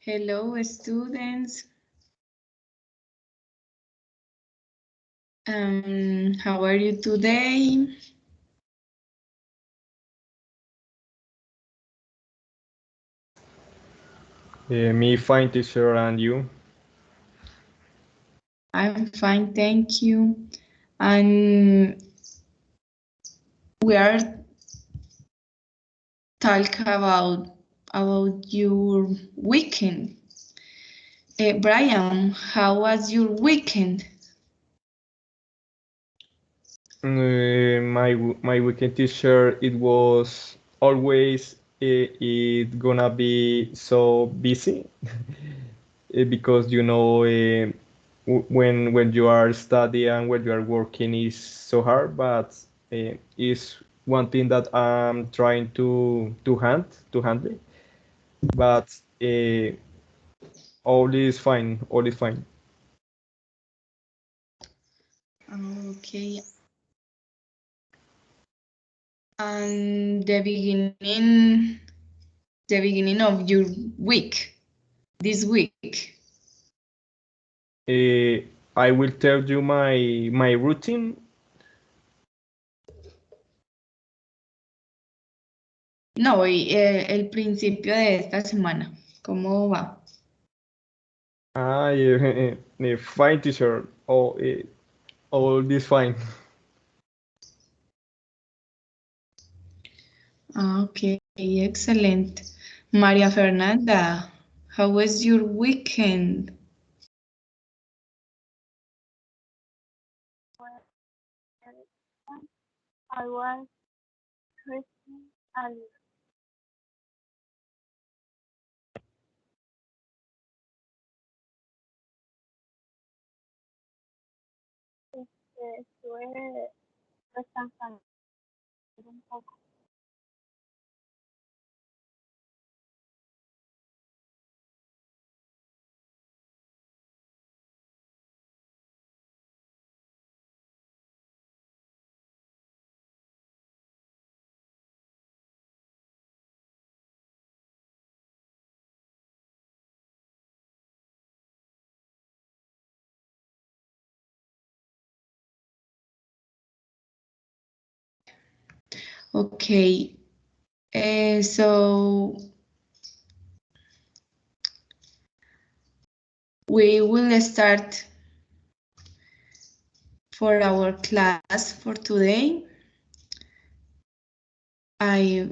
Hello, students. How are you today? Me fine, teacher, and you? I'm fine, thank you. And we are talking about your weekend. Brian, how was your weekend? My weekend teacher, it was always it gonna be so busy because when you are studying and when you are working is so hard, but it's one thing that I'm trying to handle, but uh, all is fine, all is fine. Okay. And the beginning of your week, this week. I will tell you my routine. No, el principio de esta semana. ¿Cómo va? Fine, teacher. All this fine. Okay, excellent. Maria Fernanda, how was your weekend? I was resting and estuve descansando un poco. Okay, so we will start for our class for today. I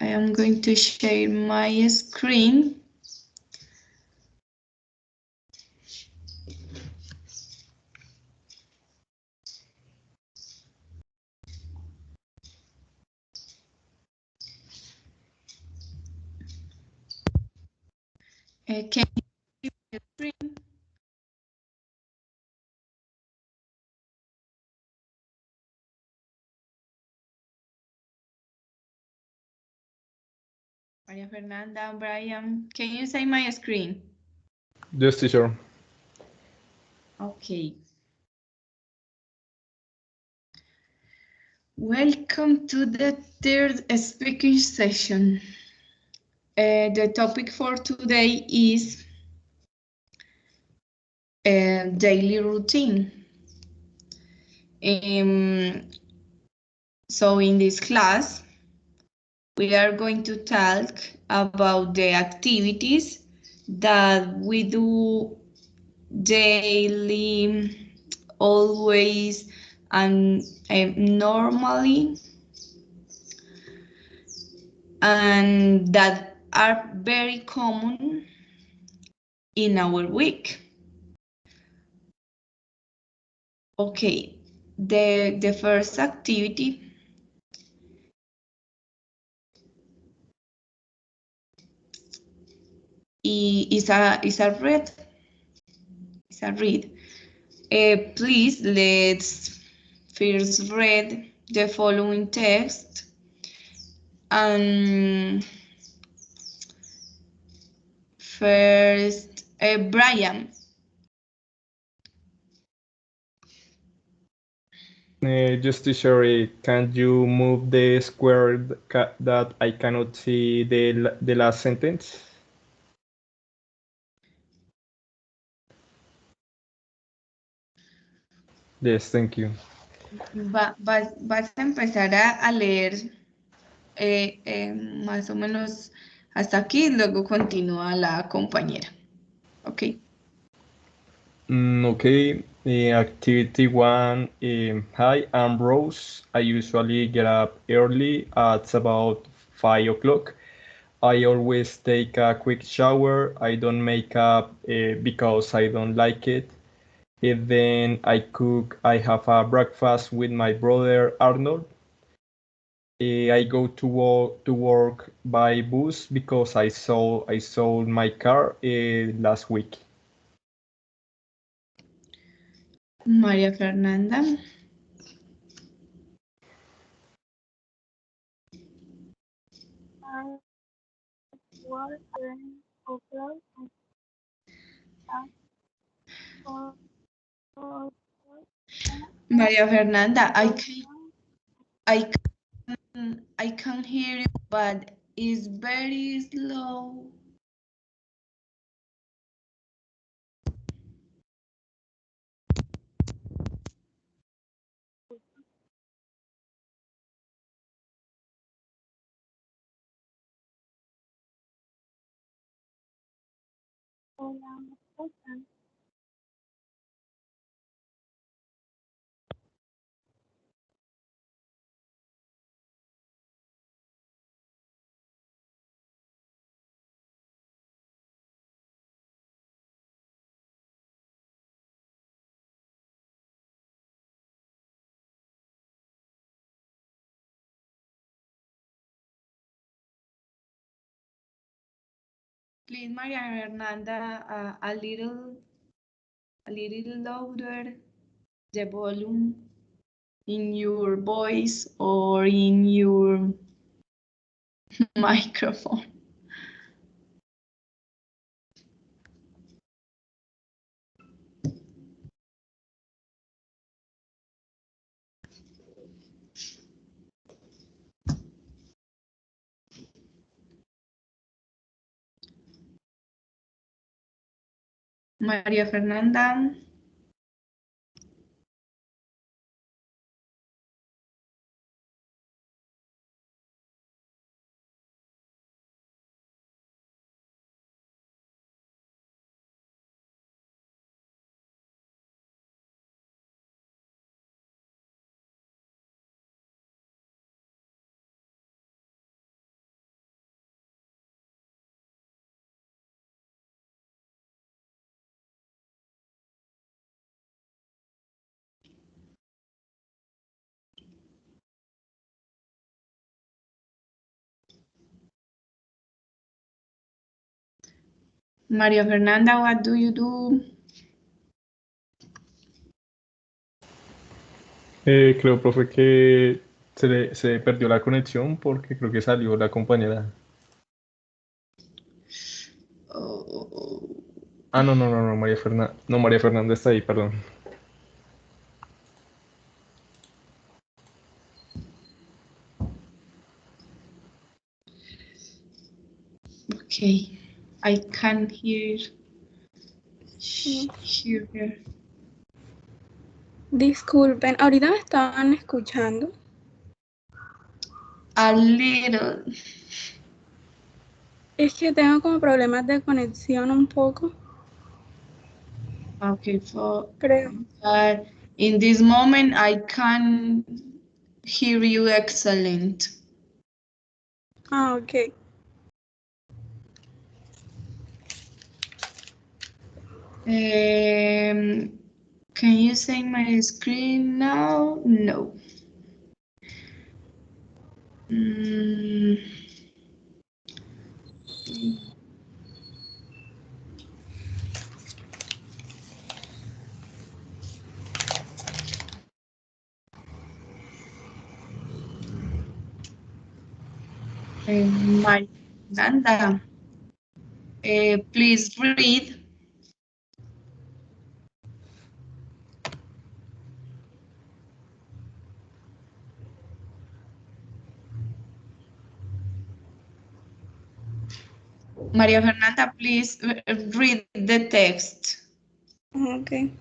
am going to share my screen. Can you see the screen? Maria Fernanda, Brian, can you see my screen? Yes, teacher. Okay. Welcome to the third speaking session. The topic for today is daily routine. So in this class, we are going to talk about the activities that we do daily, always, and normally, and that are very common in our week. Okay, the first activity is a read. It's a read. Please let's first read the following text and first Brian. Just teacher, can you move the square that I cannot see the last sentence? Yes, thank you. Vas a empezar a leer más o menos hasta aquí, luego continúa la compañera. Ok. Okay, activity one. Hi, I'm Rose. I usually get up early at about 5 o'clock. I always take a quick shower. I don't make up because I don't like it. And then I cook. I have a breakfast with my brother Arnold. I go to work by bus because I sold my car last week. María Fernanda. I work 11 o'clock and start for María Fernanda, I can hear you, but it's very slow. Please, María Fernanda, a little louder the volume in your voice or in your microphone. María Fernanda. María Fernanda, what do you do? Creo, profe, que se perdió la conexión porque creo que salió la compañera. Oh, Ah, no, María Fernanda. No, María Fernanda está ahí, perdón. okay, I can't hear her. Disculpen, ahorita me estaban escuchando. A little. Es que tengo como problemas de conexión un poco, Okay, for creo. in this moment I can hear you excellent. Ah, ok. Can you see my screen now? No. Nanda, please read. María Fernanda, please read the text. Ok.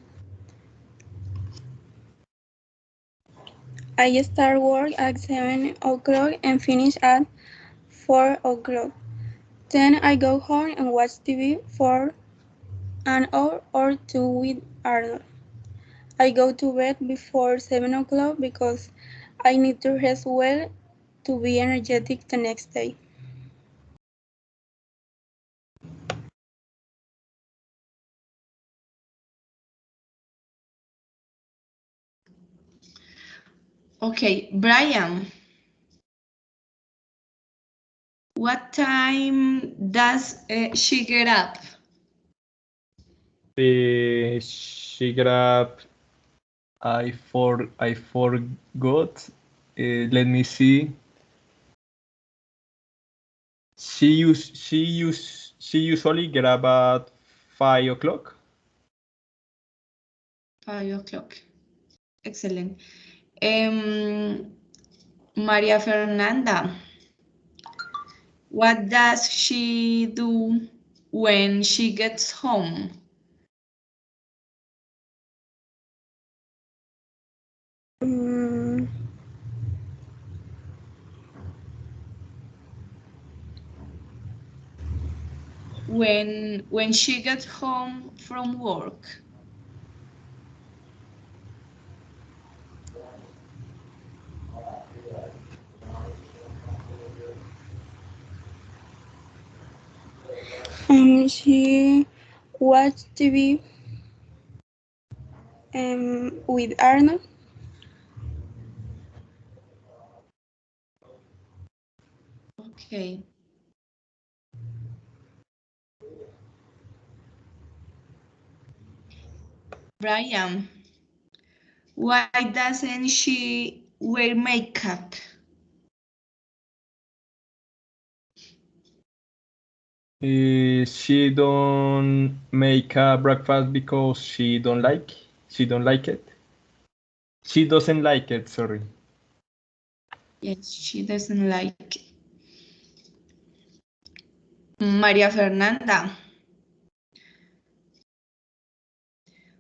I start work at 7 o'clock and finish at 4 o'clock. Then I go home and watch TV for an hour or two with Arnold. I go to bed before 7 o'clock because I need to rest well to be energetic the next day. Okay, Brian. What time does she get up? She got up. I forgot. Let me see. She usually get up at 5 o'clock. 5 o'clock. Excellent. Maria Fernanda, what does she do when she gets home? Mm, When she gets home from work? she watch TV with Arnold. Okay. Brian, why doesn't she wear makeup? She don't make a breakfast because she don't like. She don't like it. She doesn't like it. Sorry. Yes, she doesn't like it. Maria Fernanda,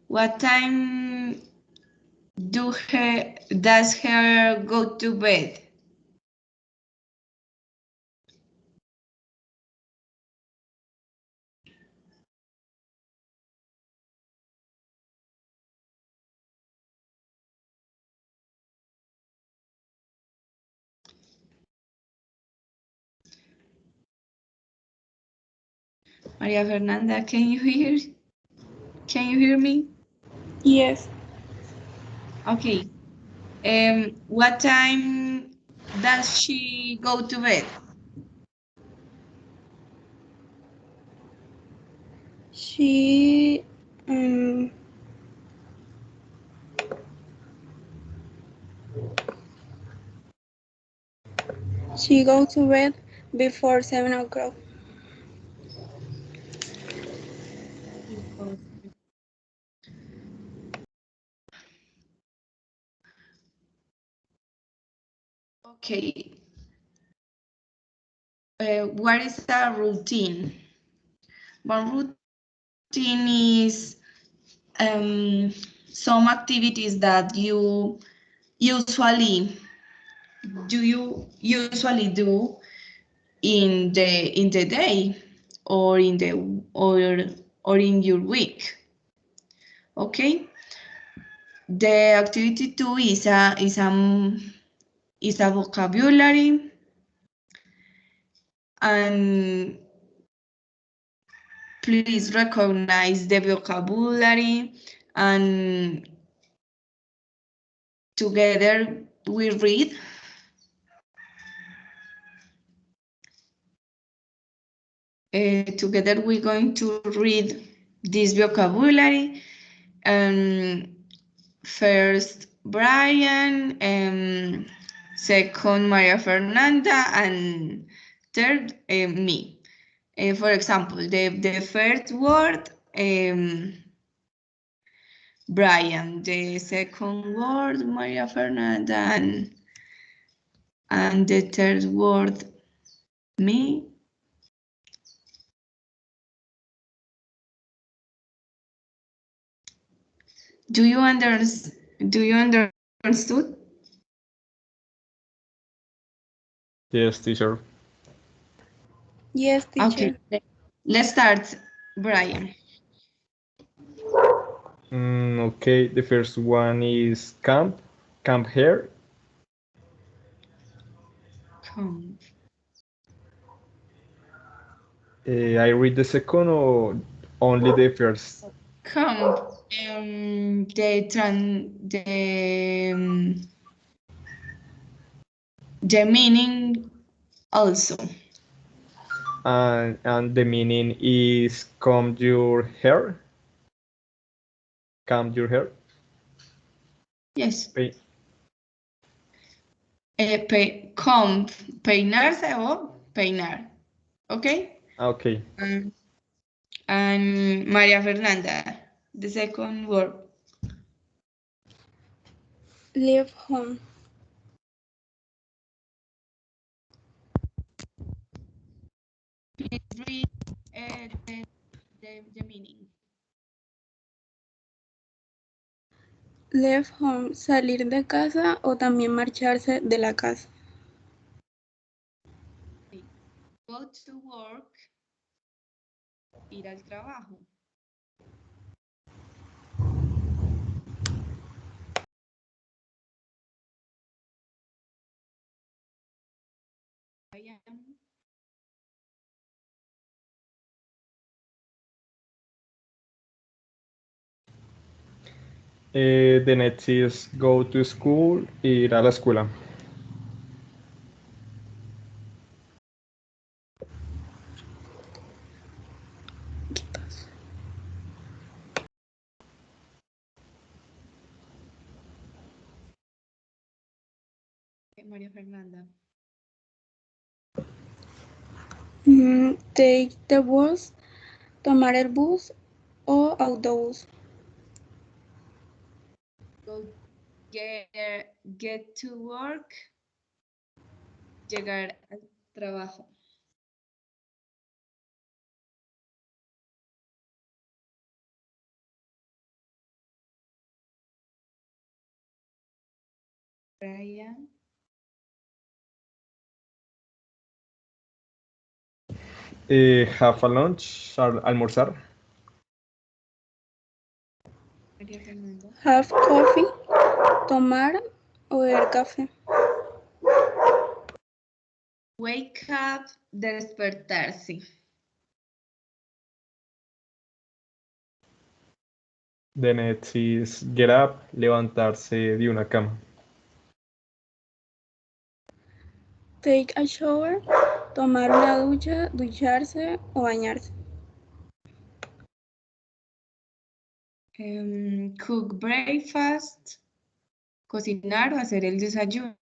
what time does her go to bed? Maria Fernanda, can you hear me? Yes. Okay. What time does she go to bed? She she go to bed before 7 o'clock. Okay. What is the routine? One routine is some activities that you usually do in the day or in the or in your week. Okay. The activity 2 is a vocabulary, and please recognize the vocabulary, and together we read. Together we're going to read this vocabulary. First Brian, second Maria Fernanda, and third me. For example, the first word, Brian, the second word, Maria Fernanda, and the third word, me. Do you understood? Yes, teacher. Yes, teacher. Okay, let's start, Brian. Okay, the first one is camp. Camp here. Come. I read the second or only the first? Come. The meaning also. And the meaning is comb your hair. Comb your hair. Yes. Pe- Comb, peinarse o peinar. Okay? okay. And María Fernanda, the second word. Leave home. Please read the meaning. Leave home, salir de casa o también marcharse de la casa. Go to work, ir al trabajo. The next is go to school, ir a la escuela. María Fernanda. Take the bus, tomar el bus o autobús. Go get to work, llegar al trabajo. Brian. Have a lunch, almorzar. María Fernanda. Have coffee, tomar o beber café. Wake up, despertarse. The next is get up, levantarse de una cama. Take a shower, tomar una ducha, ducharse o bañarse. Cook breakfast, cocinar o hacer el desayuno.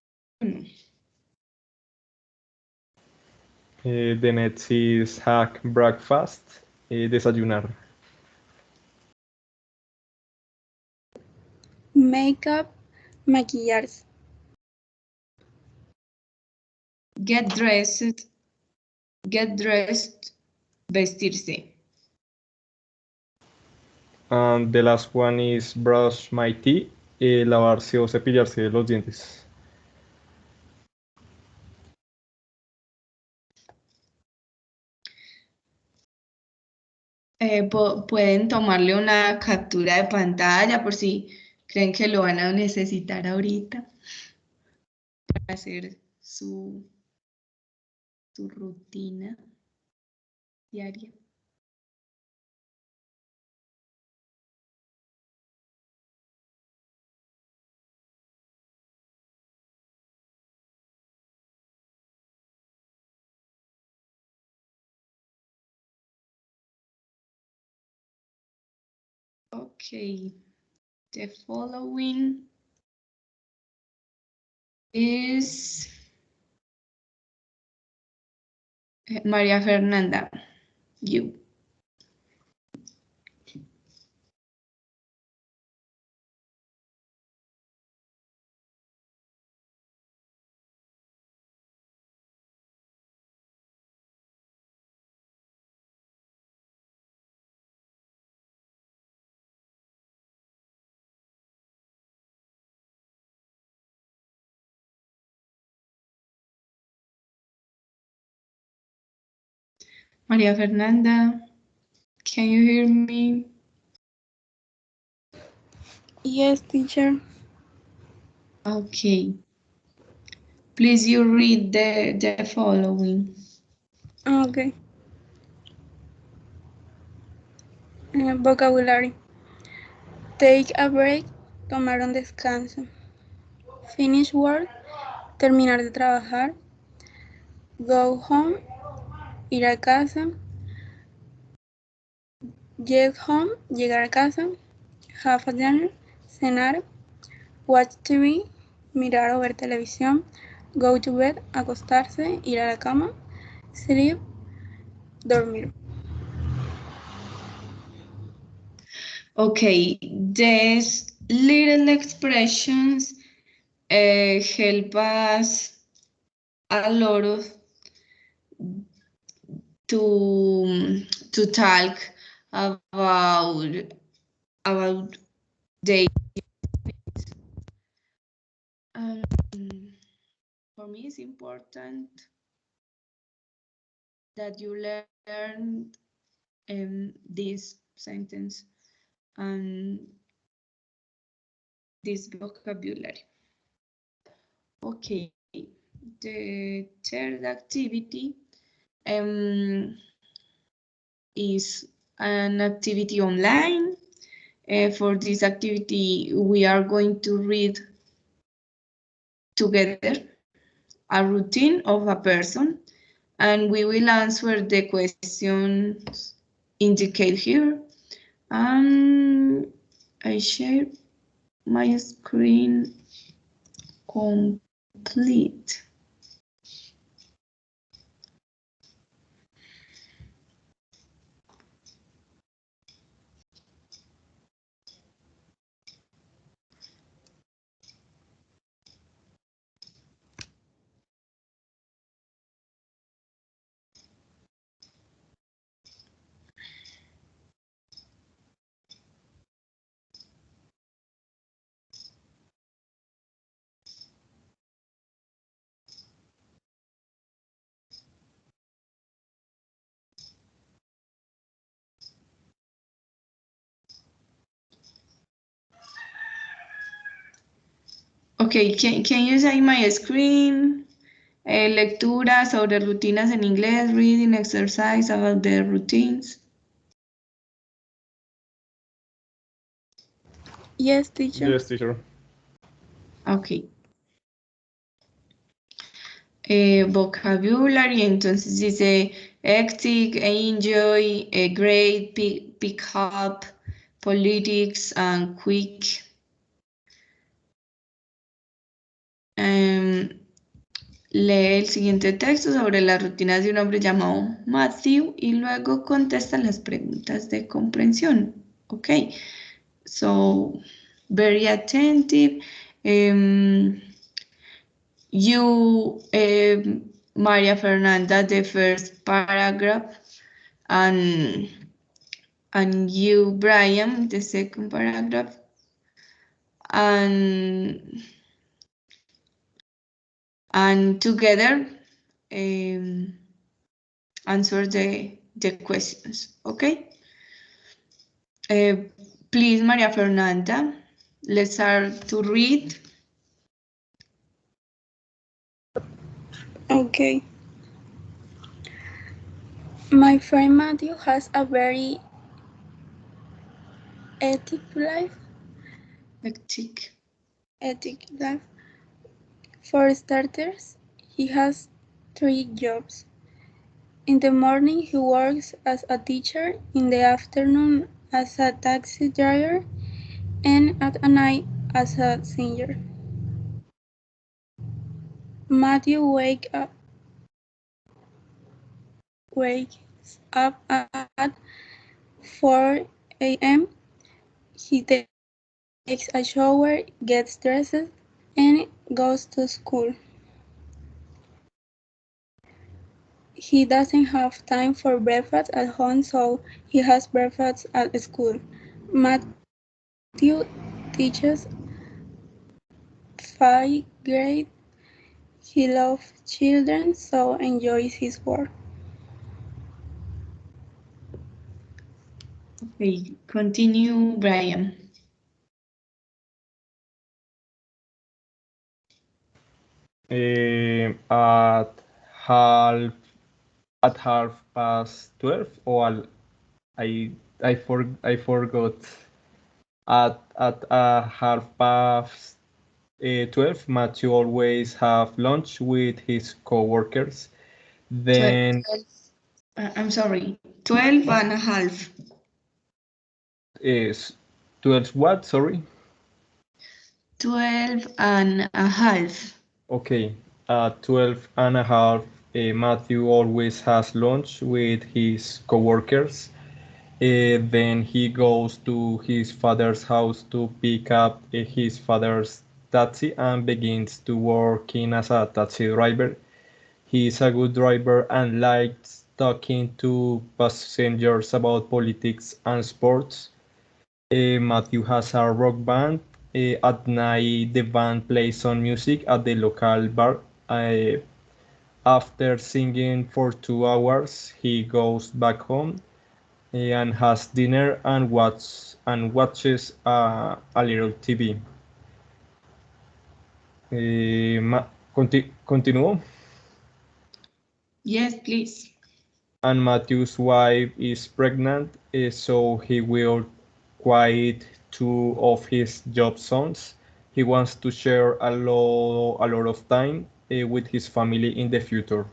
The next is hack breakfast, desayunar. Make up, maquillarse. Get dressed, vestirse. And the last one is brush my teeth, lavarse o cepillarse los dientes. Pueden tomarle una captura de pantalla por si creen que lo van a necesitar ahorita para hacer su rutina diaria. Okay, the following is María Fernanda. You. Maria Fernanda, can you hear me? Yes, teacher. Okay. Please you read the following. Okay. Vocabulary. Take a break. Tomar un descanso. Finish work. Terminar de trabajar. Go home. Ir a casa. Get home. Llegar a casa. Have a dinner. Cenar. Watch TV. Mirar o ver televisión. Go to bed. Acostarse. Ir a la cama. Sleep. Dormir. Okay, these little expressions help us a lot of to talk about daily. Um, for me, it's important that you learn this sentence and this vocabulary. Okay, the third activity is an activity online. For this activity, we are going to read together a routine of a person, and we will answer the questions indicated here. And I share my screen complete. Okay, can you say my screen? Lectura sobre rutinas en inglés, reading exercise about the routines. Yes, teacher. Yes, teacher. Okay. Vocabulary, entonces dice hectic, enjoy, great, pick up, politics, and quick. Lee el siguiente texto sobre las rutinas de un hombre llamado Matthew y luego contesta las preguntas de comprensión. Ok, so very attentive. Maria Fernanda, the first paragraph, and you, Brian, the second paragraph, and together answer the questions, okay? Please, Maria Fernanda, let's start to read. Okay. My friend Matthew has a very ethic life. Ethic life. For starters, he has 3 jobs. In the morning, he works as a teacher, in the afternoon, as a taxi driver, and at night, as a singer. Matthew wakes up at 4 a.m. He takes a shower, gets dressed, and goes to school. He doesn't have time for breakfast at home, so he has breakfast at school. Matthew teaches 5th grade. He loves children, so enjoys his work. Okay, continue, Brian. At half half past 12 or I forgot. At half past 12, Matthew always have lunch with his coworkers. 12, Then I'm sorry, 12 and a half. is 12 what? Sorry. 12 and a half. Okay. At 12 and a half, Matthew always has lunch with his coworkers. Then he goes to his father's house to pick up his father's taxi and begins to working as a taxi driver. He is a good driver and likes talking to passengers about politics and sports. Matthew has a rock band. At night, the band plays some music at the local bar. After singing for 2 hours, he goes back home and has dinner and watches a little TV. Continuo. Yes, please. And Matthew's wife is pregnant, so he will quit 2 of his job zones. He wants to share a lot of time with his family in the future.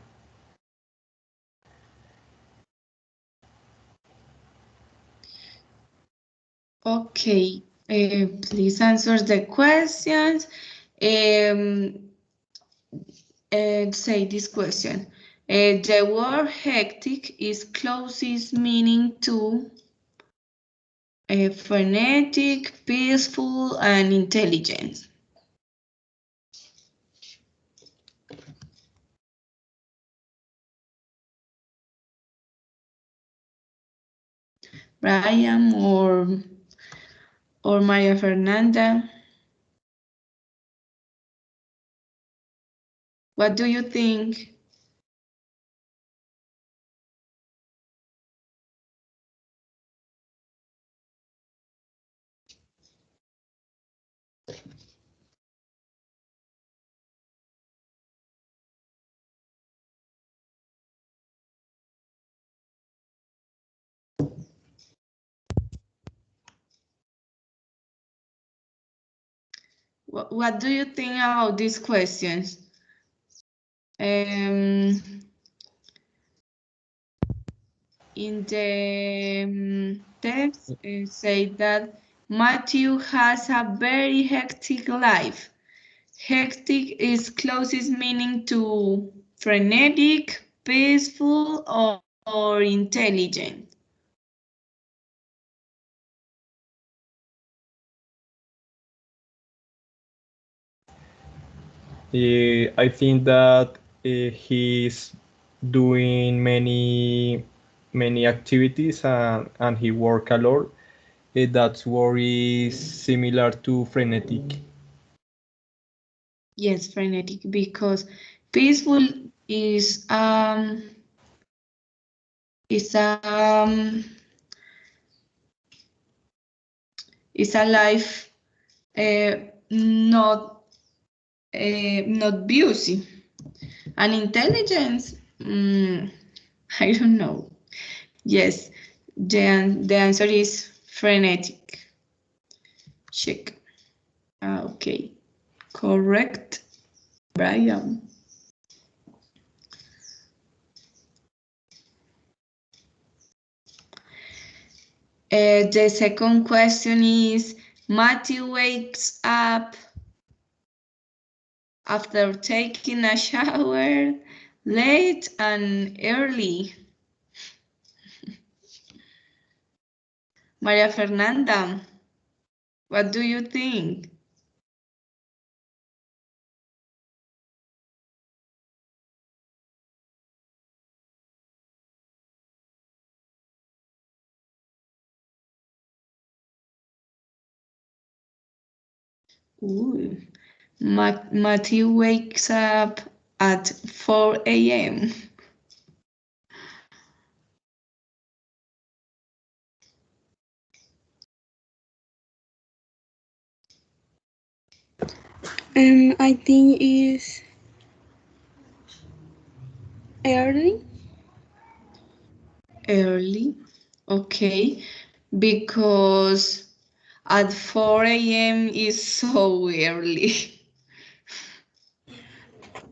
Okay, please answer the questions. Say this question. The word hectic is closest meaning to frenetic, peaceful, and intelligent. Brian or Maria Fernanda. What do you think? What do you think about these questions? In the text, say that Matthew has a very hectic life. Hectic is closest meaning to frenetic, peaceful, or intelligent. I think that he's doing many activities and he work a lot. That's what is similar to frenetic. Yes, frenetic, because peaceful is is a life not not busy. And intelligence, I don't know. Yes, the answer is frenetic. Check. Okay, correct, Brian. The second question is, Matthew wakes up after taking a shower late and early. Maria Fernanda, what do you think? Ooh. Matthew wakes up at 4 a.m. I think it's early. Early, okay, because at 4 a.m. is so early.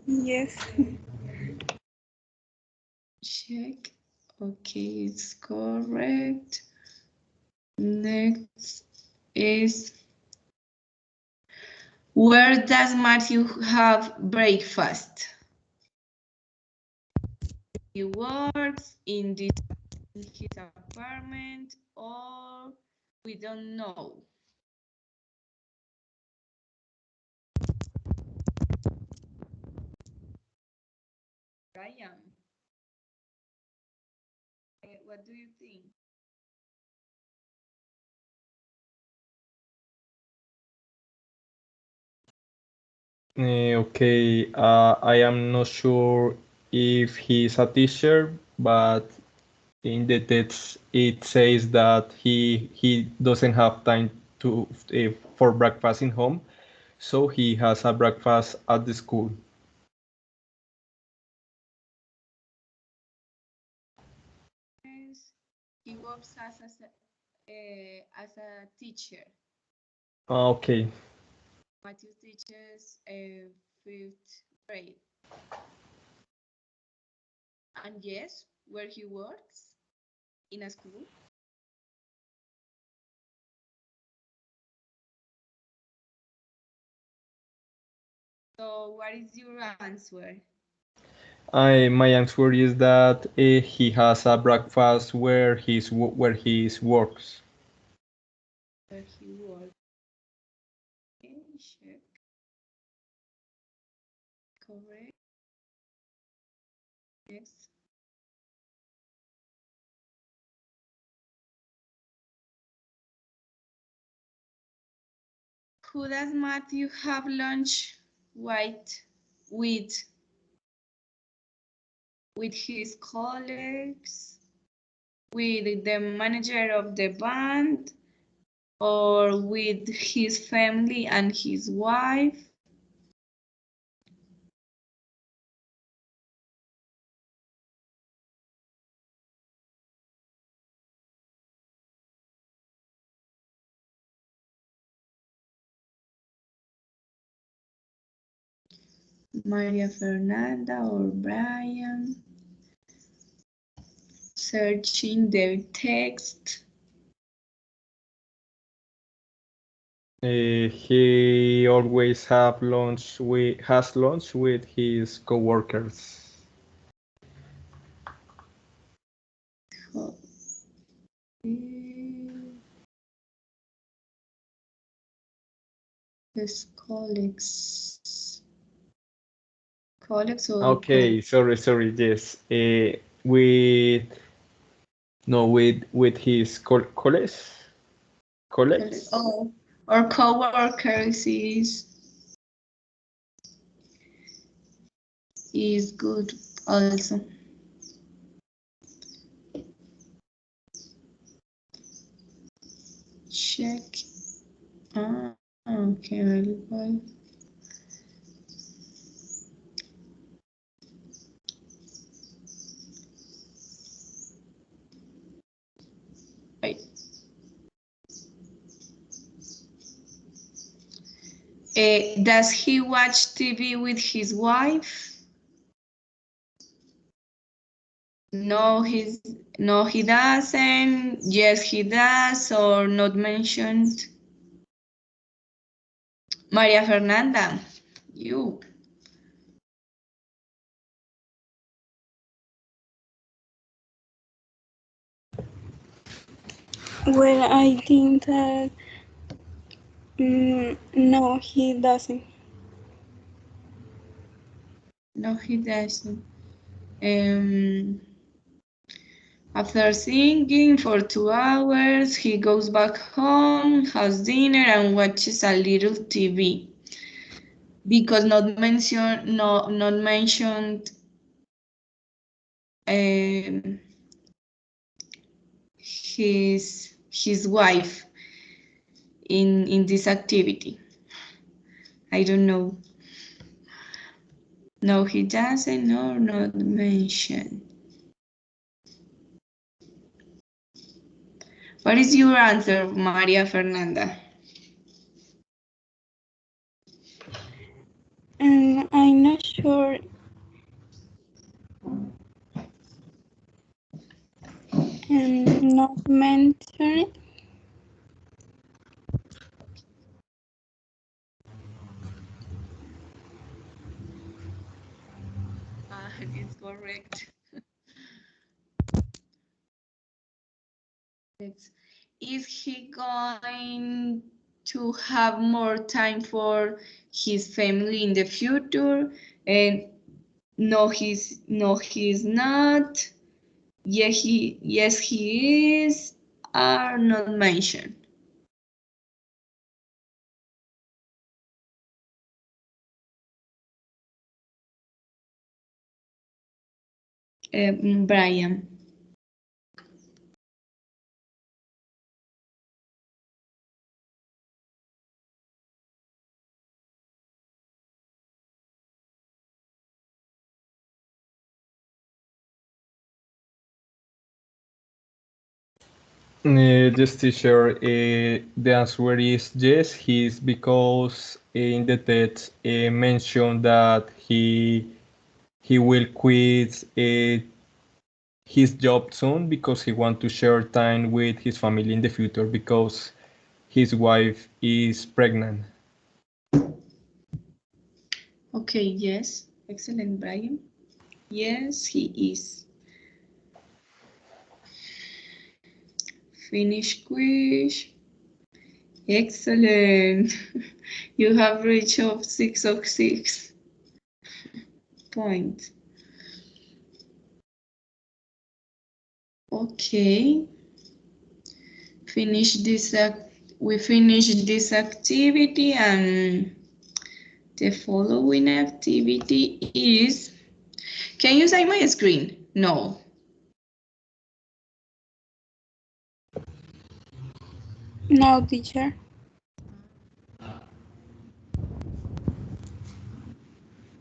Yes. Check. Okay, it's correct. Next is, where does Matthew have breakfast? He works in his apartment, or we don't know. Brian, what do you think? Okay, I am not sure if he's a teacher, but in the text it says that he doesn't have time to for breakfast in home, so he has a breakfast at the school. Yes, he works as a teacher. Okay. Matthew teaches 5th grade. And yes, where he works? In a school? So what is your answer? My answer is that he has a breakfast where he works. Where he works. Okay, check. Correct. Yes. Who does Matthew have lunch with? With his colleagues, with the manager of the band, or with his family and his wife? Maria Fernanda or Brian? Searching the text. He always has lunch with his coworkers. His colleagues. Colleagues or Okay, sorry, yes. With his colleagues. oh, or co-workers is good also. Check. Okay, very well. Right. Does he watch TV with his wife? No, he doesn't. Yes, he does, or not mentioned. Maria Fernanda, you. Well, I think that no, he doesn't. No, he doesn't. After singing for 2 hours, he goes back home, has dinner, and watches a little TV. Because not mentioned his wife in this activity. I don't know. No, he doesn't, no, not mention. What is your answer, Maria Fernanda? I'm not sure. Not mentioned. It's correct. Is he going to have more time for his family in the future? And no, he's not. Yes, he is. Are not mentioned. Brian. Yes, teacher. The answer is yes. He's because in the text mentioned that he will quit his job soon because he want to share time with his family in the future because his wife is pregnant. Okay, yes. Excellent, Brian. Yes, he is. Finish quiz. Excellent. You have reached of 6 of 6 points. Okay. We finished this activity, and the following activity is, can you see my screen? No. No, teacher.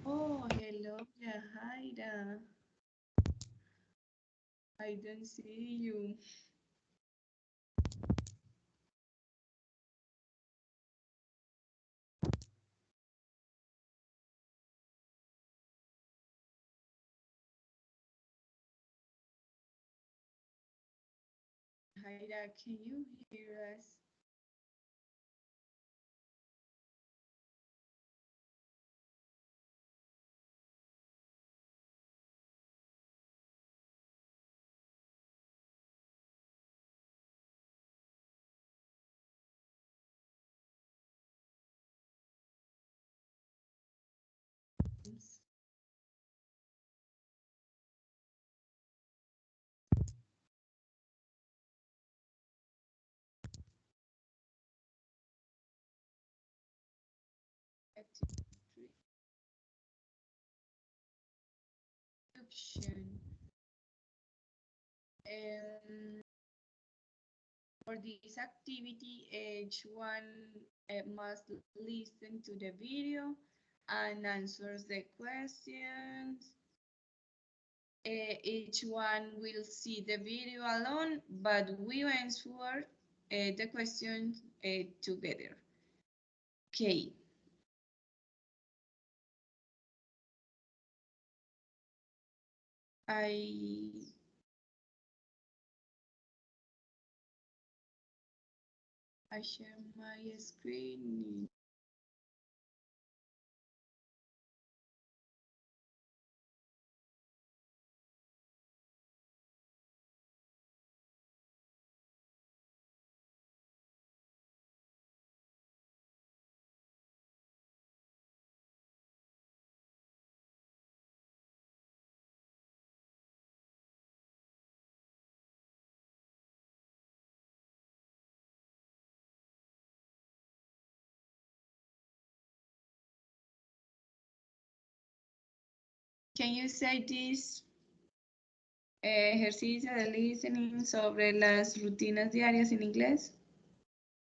Oh, hello, Yahaira. I don't see you. Yahaira, can you hear us? Introduction. For this activity, each one must listen to the video and answers the questions. Each one will see the video alone, but we answer the questions together. Okay. I share my screen. Can you say this ejercicio de listening sobre las rutinas diarias en inglés?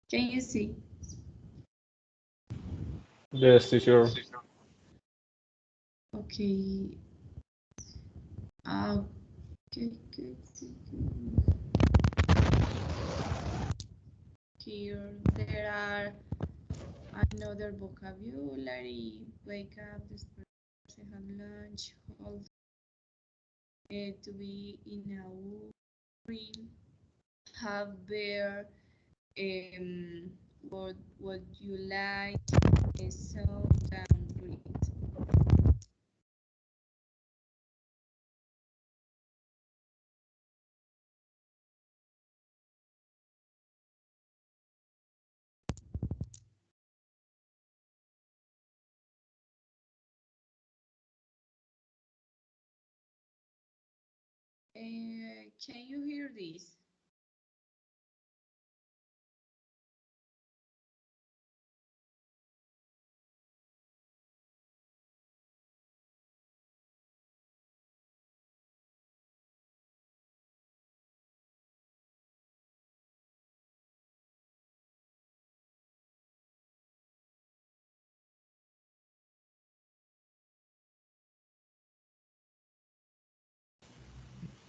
Can you see? Yes, teacher. Okay. Okay, okay, okay. Here there are another vocabulary. Wake up, disperse, have lunch, hold, to be in a room, have beer, what you like, sound and read. Can you hear this?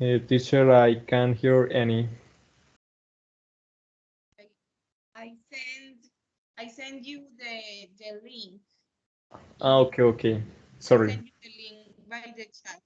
Teacher, I can't hear any. I send you the link. Okay, okay. I Sorry. send you the link by the chat.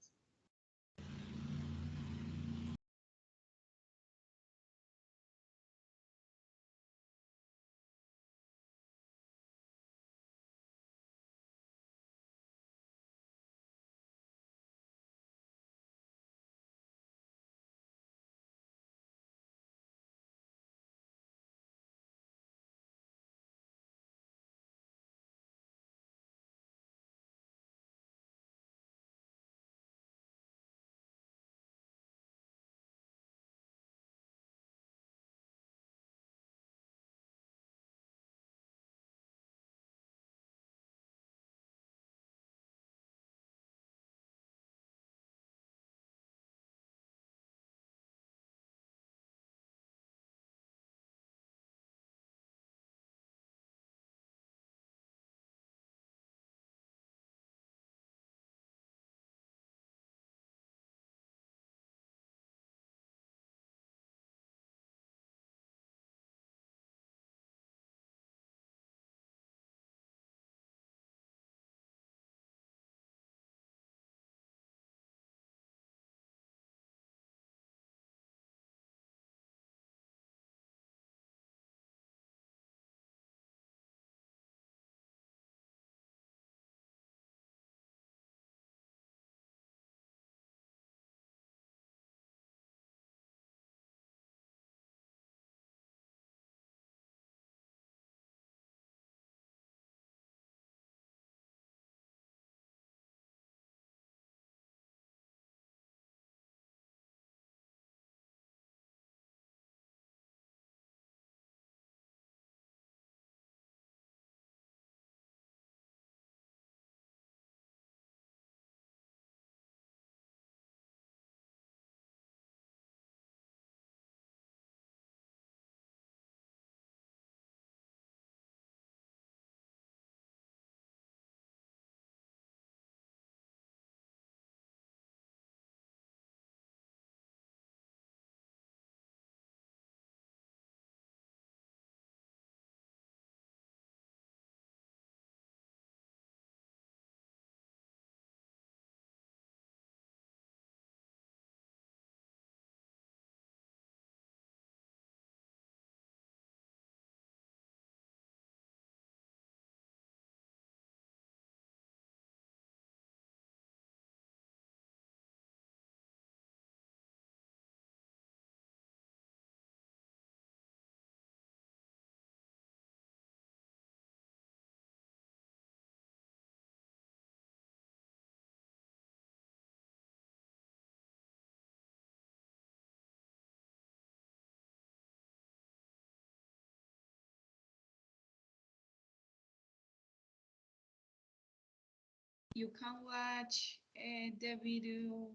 You can watch the video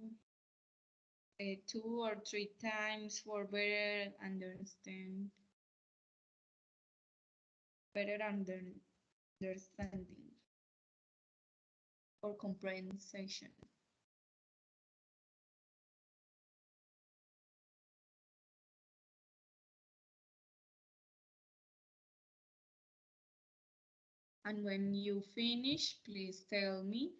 2 or 3 times for better understanding. or comprehension. And when you finish, please tell me.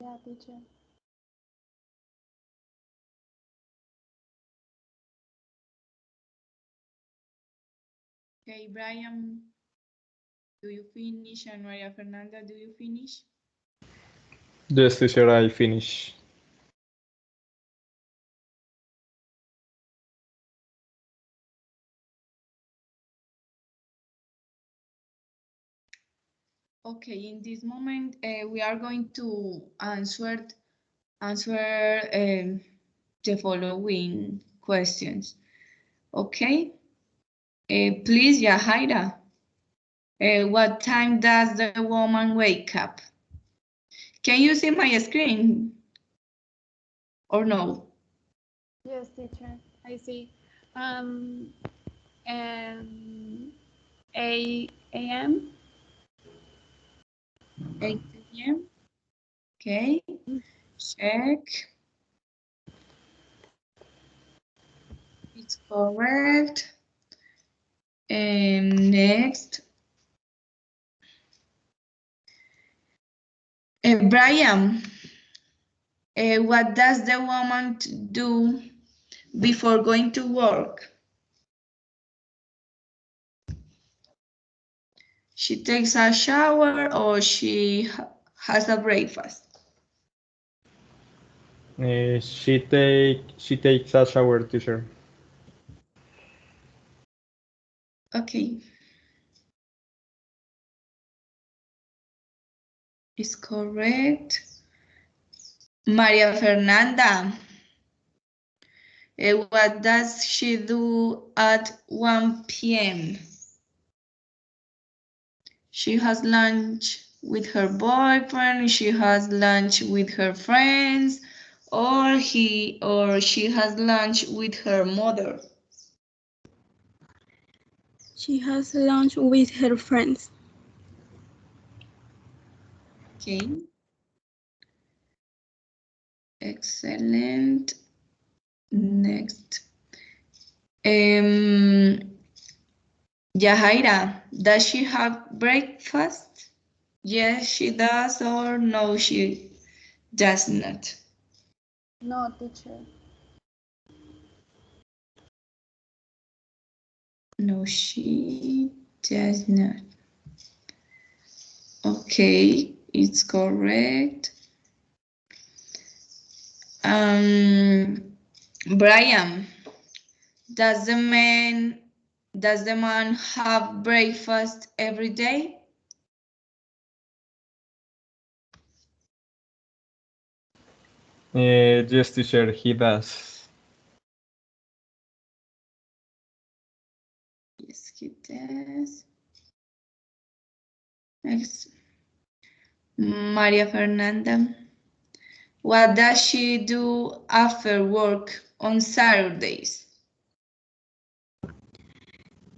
Yeah, teacher. Okay, Brian, do you finish? And Maria Fernanda, do you finish? Yes, teacher, I finish. Okay, in this moment, we are going to answer the following questions. Okay, please, Yahaira, what time does the woman wake up? Can you see my screen or no? Yes, teacher. I see. Um, 8 a.m. 8 a.m. Okay, check. It's correct. And next, Brian, what does the woman do before going to work? She takes a shower or she has a breakfast? She takes a shower, teacher. Okay. Is correct. Maria Fernanda, what does she do at 1 p.m.? She has lunch with her boyfriend, she has lunch with her friends, or he or she has lunch with her mother. She has lunch with her friends. Okay. Excellent. Next. Yahaira, does she have breakfast? Yes, she does, or no, she does not. No, teacher. No, she does not. Okay, it's correct. Brian, does the man have breakfast every day? Yes, teacher, he does. skip this. Next. Maria Fernanda. What does she do after work on Saturdays?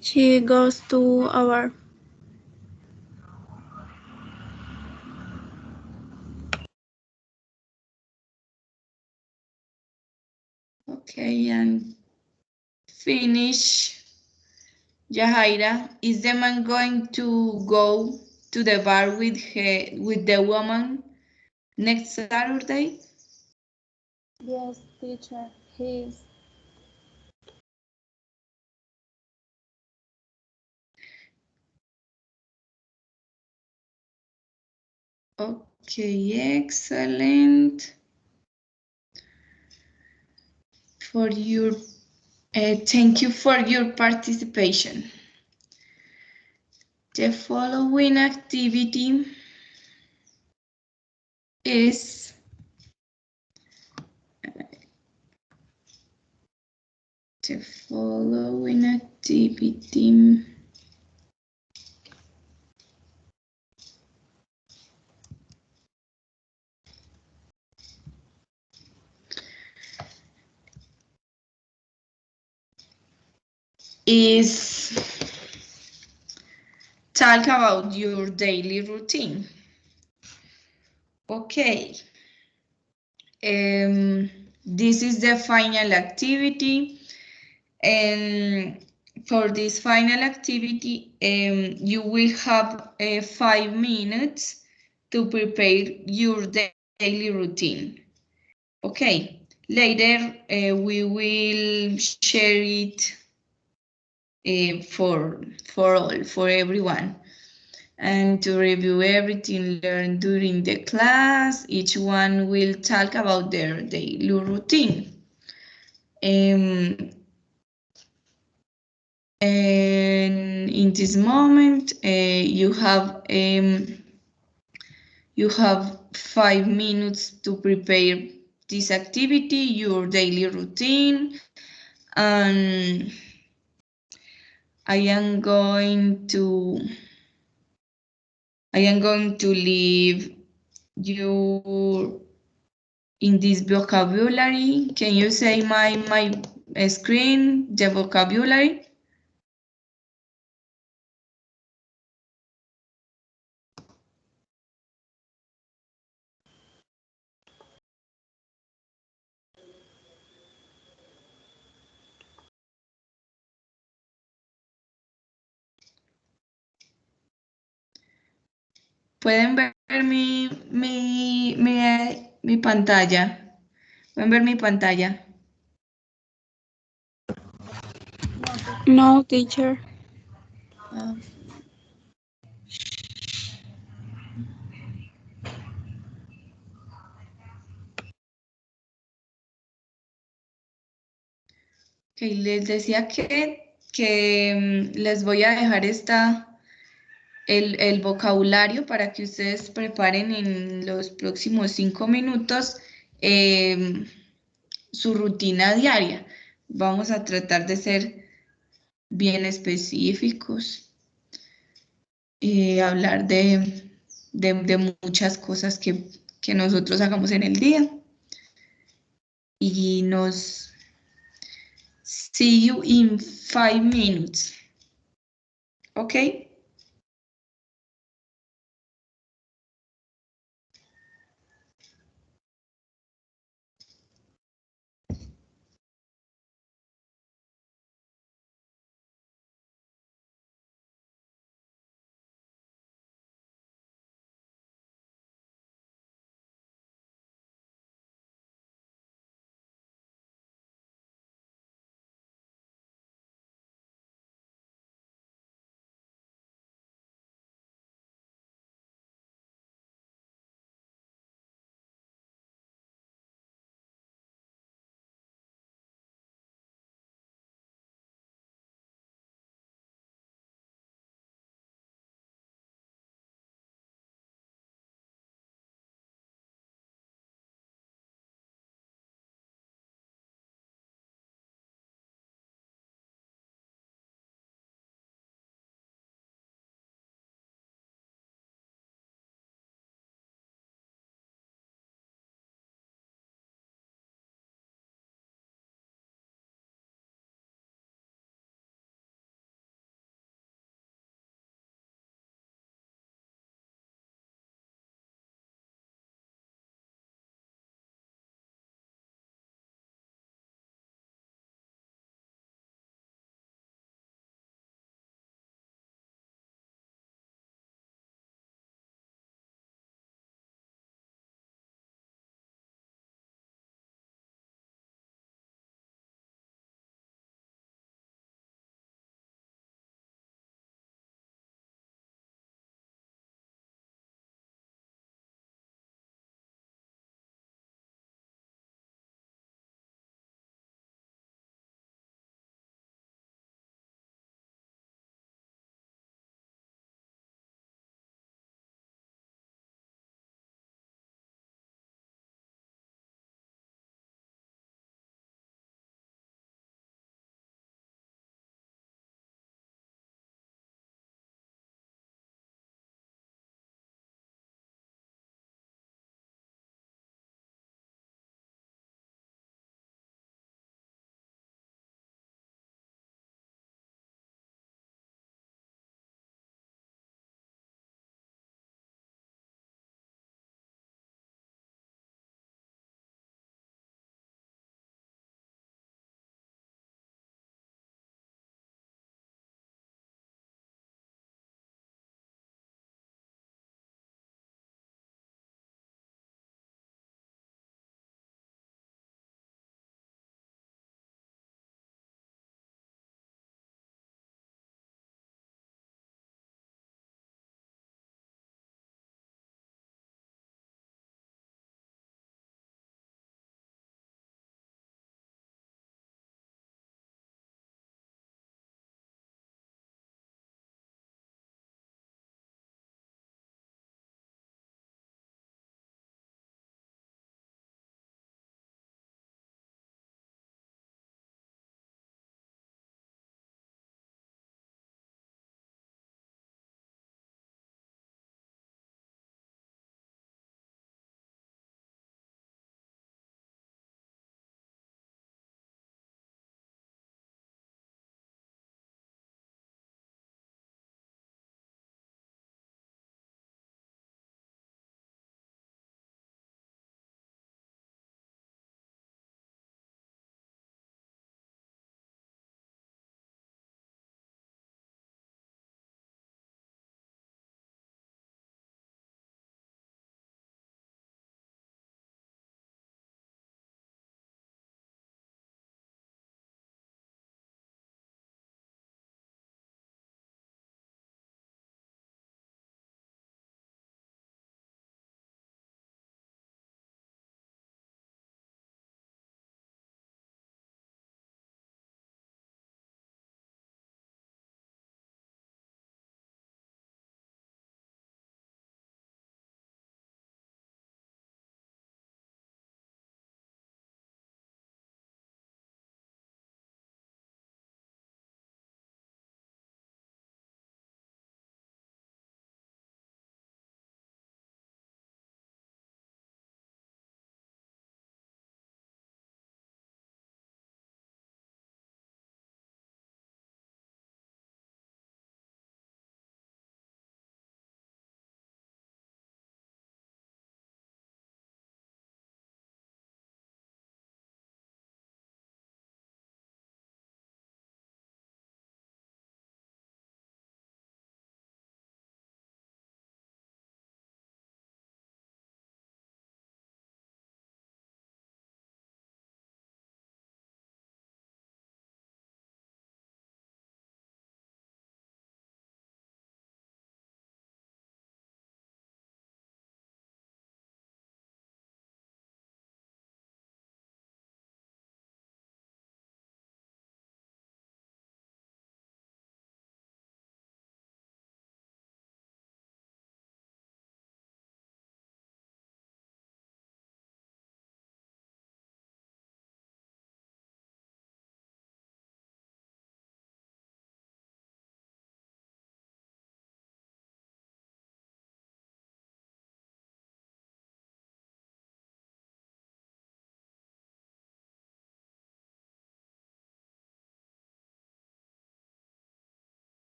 She goes to our. Okay, and finish. Yahaira, is the man going to go to the bar with the woman next Saturday? Yes, teacher, he is. Okay, excellent. Thank you for your participation. The following activity is is talk about your daily routine. Okay. This is the final activity, and for this final activity, you will have 5 minutes to prepare your daily routine. Okay, later we will share it for everyone. And to review everything learned during the class, each one will talk about their daily routine. And in this moment, you have 5 minutes to prepare this activity, your daily routine, and I am going to leave you in this vocabulary. Can you say my screen, the vocabulary? ¿Pueden ver mi pantalla? ¿Pueden ver mi pantalla? No, teacher. Ah. Ok, les decía que les voy a dejar el vocabulario para que ustedes preparen en los próximos 5 minutos su rutina diaria. Vamos a tratar de ser bien específicos y hablar de muchas cosas que nosotros hagamos en el día. Y nos see you in 5 minutes. Okay?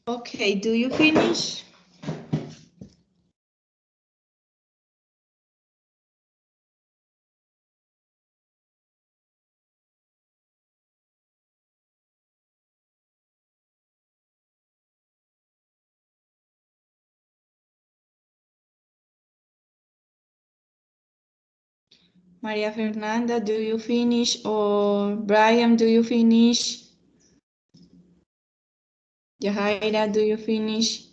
Okay, do you finish? Maria Fernanda, do you finish? Or Brian, do you finish? Yahaira, do you finish?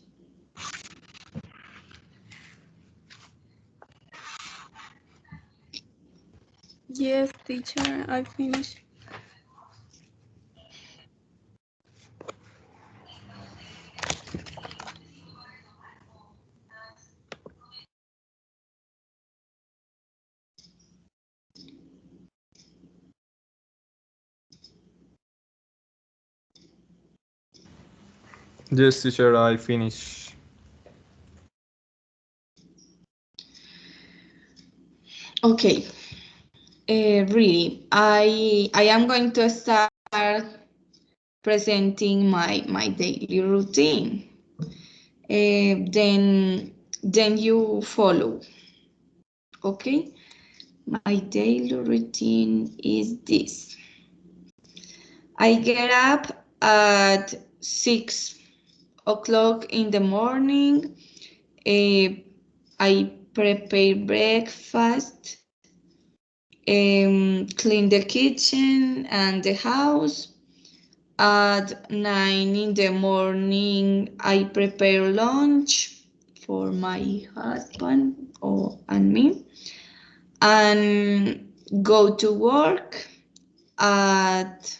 Yes, teacher, I finished. Yes, teacher, I finish. Okay, really, I am going to start presenting my daily routine. Then you follow. Okay, my daily routine is this. I get up at 6 o'clock in the morning. I prepare breakfast, clean the kitchen and the house. At 9 in the morning, I prepare lunch for my husband and me, and go to work at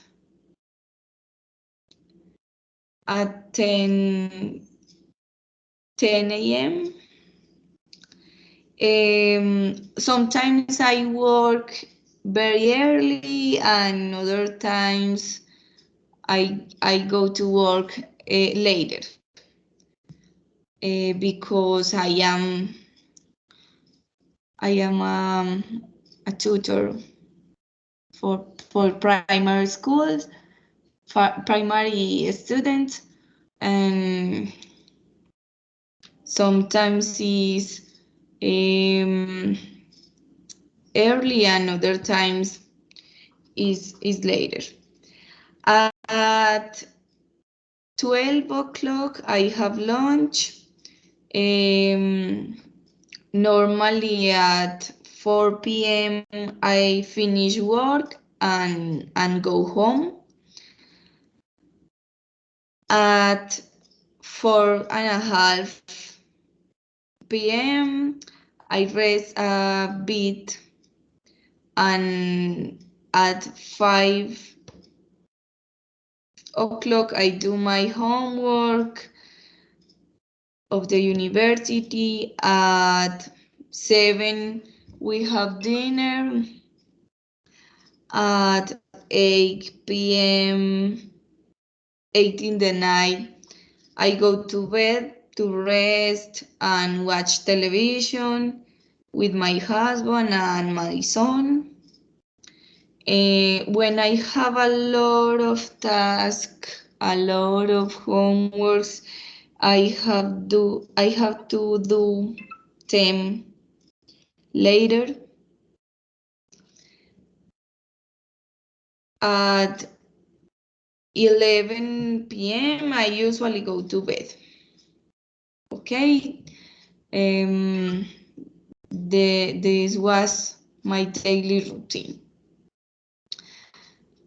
10 a.m. Sometimes I work very early, and other times I go to work later because I am a tutor for primary schools, for primary students, and sometimes is um, early, and other times is later. At 12 o'clock, I have lunch. Normally at 4 p.m. I finish work and go home. At 4:30 p.m. I rest a bit, and at 5 o'clock I do my homework of the university. At 7 we have dinner. At 8 p.m., 8 in the night, I go to bed to rest and watch television with my husband and my son. When I have a lot of tasks, a lot of homeworks, I have to do them later. At 11 p.m. I usually go to bed. Okay, this was my daily routine.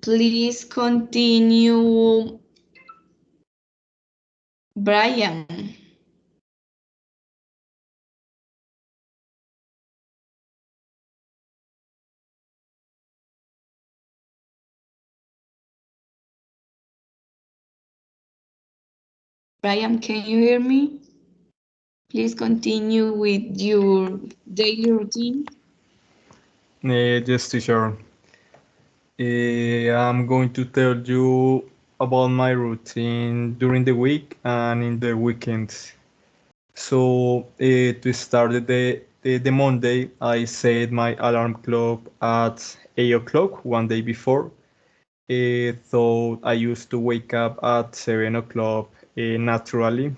Please continue, Brian. Brian, can you hear me? Please continue with your daily routine. Yes, teacher. I'm going to tell you about my routine during the week and in the weekends. So to start the Monday, I set my alarm clock at 8 o'clock one day before. So I used to wake up at 7 o'clock naturally.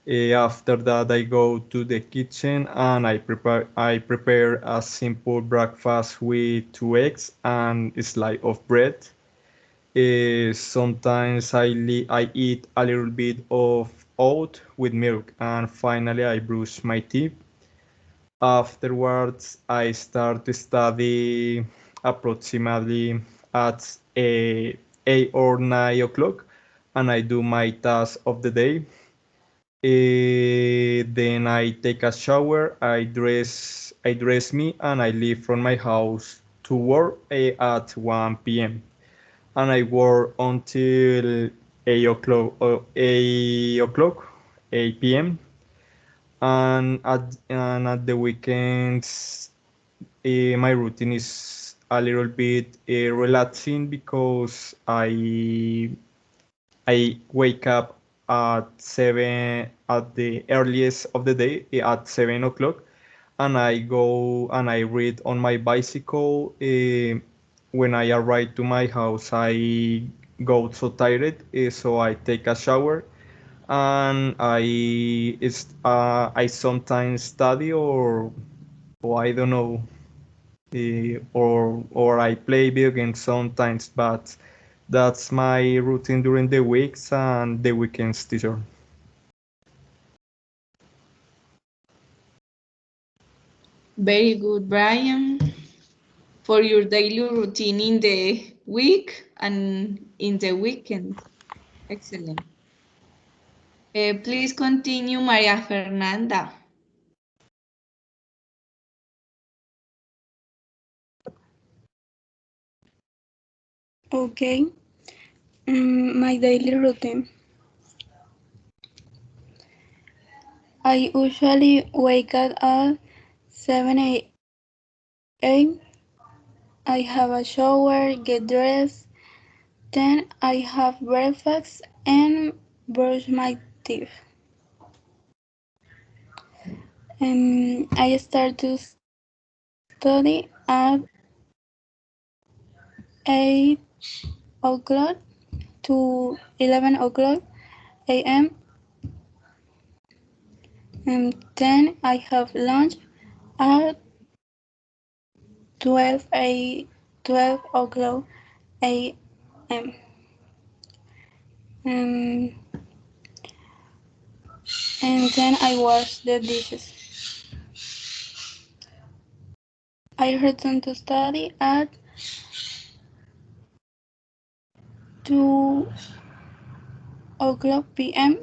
After that, I go to the kitchen and I prepare a simple breakfast with 2 eggs and a slice of bread. Sometimes I eat a little bit of oat with milk, and finally I brush my teeth. Afterwards, I start to study approximately at 8 or 9 o'clock, and I do my task of the day. Then I take a shower, I dress me, and I leave from my house to work at 1 p.m. And I work until 8 p.m. And at the weekends, my routine is a little bit relaxing because I wake up at 7 at the earliest of the day at 7 o'clock, and I go and I read on my bicycle. When I arrive to my house, I go so tired, so I take a shower, and I sometimes study, or I don't know, or I play video games sometimes, but that's my routine during the weeks and the weekends, teacher. Very good, Brian. For your daily routine in the week and in the weekend. Excellent. Please continue, Maria Fernanda. Okay. My daily routine. I usually wake up at 7 a.m. I have a shower, get dressed, then I have breakfast and brush my teeth. And I start to study at 8 o'clock to 11 o'clock a.m. And then I have lunch at 12 o'clock a.m. Um, and then I wash the dishes. I return to study at 2 o'clock p.m.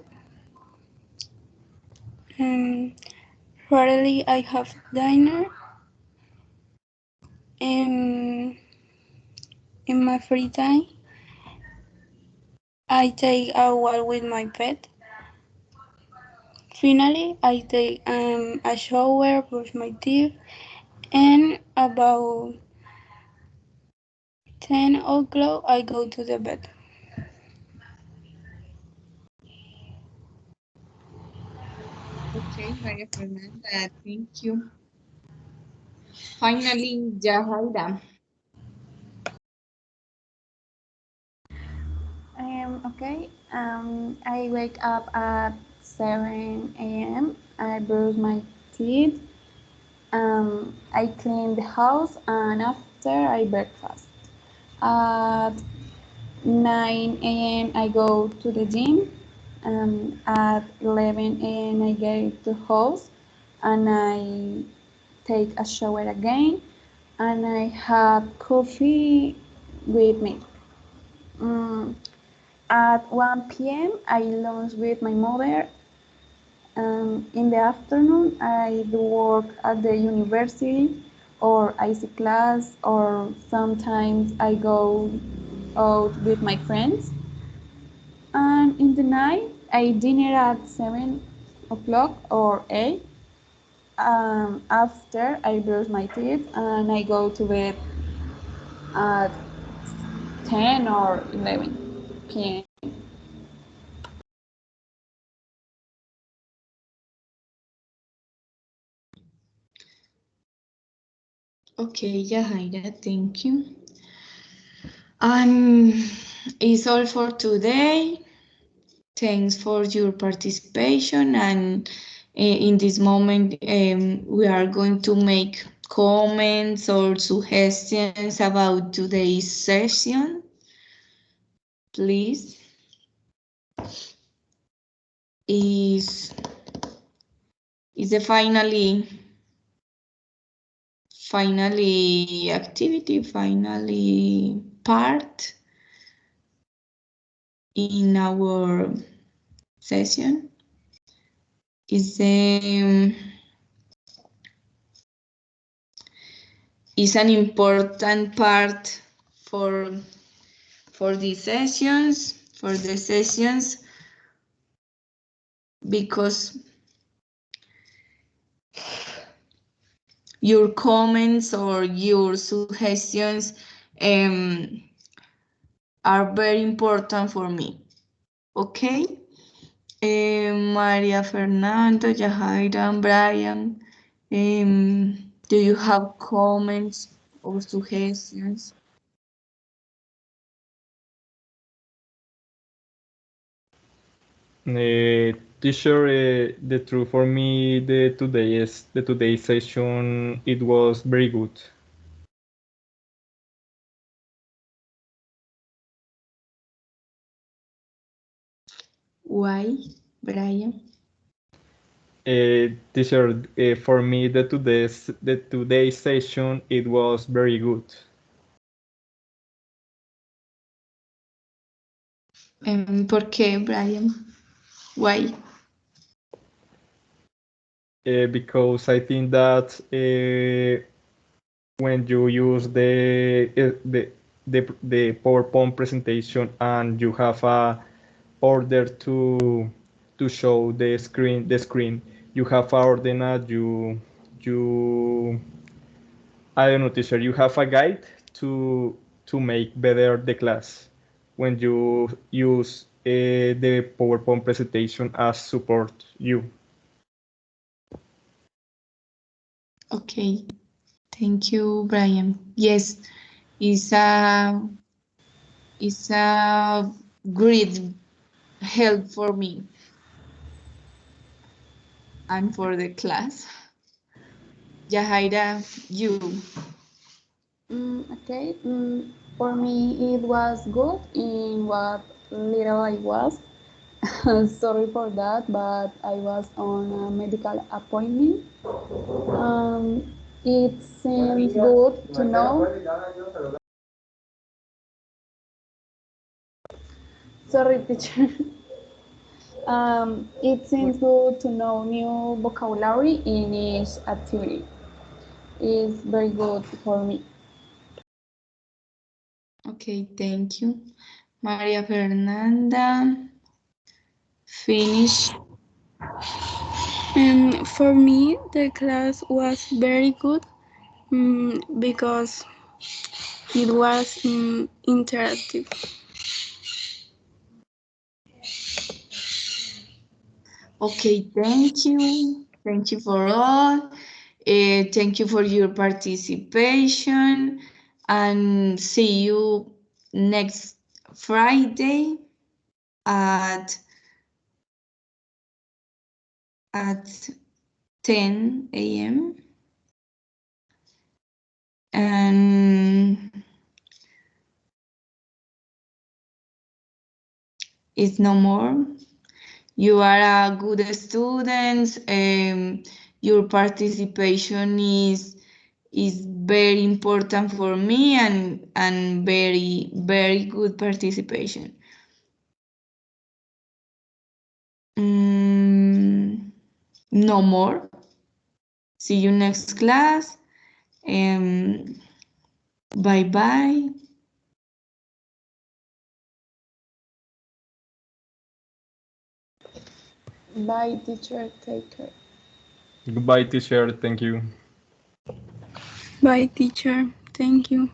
Rarely I have dinner. And in my free time, I take a walk with my pet. Finally, I take a shower, brush my teeth, and about 10 o'clock I go to the bed. Okay, Maria Fernanda, thank you. Finally, Jahaira. Okay. I wake up at 7 a.m. I brush my teeth. I clean the house, and after I breakfast. At 9 a.m. I go to the gym. At 11 a.m. I get to house, and I take a shower again, and I have coffee with me. Um, at 1 p.m. I lunch with my mother. In the afternoon, I do work at the university or IC class, or sometimes I go out with my friends. And in the night, I dinner at 7 o'clock or 8. After I brush my teeth and I go to bed at 10 or 11 p.m. Okay, Jahaira, thank you. And it's all for today. Thanks for your participation, and in this moment we are going to make comments or suggestions about today's session. Please. Is the finally activity, finally part in our session. Is an important part for these sessions, because your comments or your suggestions are very important for me. Okay? Maria Fernando, Yahaira, and Brian, do you have comments or suggestions? Teacher, the truth for me, the today's session, it was very good. Why, Brian? Teacher, for me, the today's session, it was very good. ¿Por qué, Brian? Why? Because I think that when you use the PowerPoint presentation and you have a order to show the screen, you have a order that you I don't know, teacher, you have a guide to make better the class when you use the PowerPoint presentation as support you. Okay, thank you, Brian. Yes, it's a great help for me and for the class. Yahaira, you. Okay, for me it was good in what little I was. Sorry for that, but I was on a medical appointment. It seems good to know. Sorry, teacher. It seems good to know new vocabulary in each activity. It's very good for me. Okay, thank you. Maria Fernanda, finish. For me, the class was very good because it was interactive. Okay, thank you. Thank you for all. Thank you for your participation, and see you next Friday at 10 a.m. And it's no more. You are a good student. Your participation is very important for me, and very good participation. No more. See you next class. Bye bye. Bye, teacher. Take care. Goodbye, teacher. Thank you. Bye, teacher. Thank you.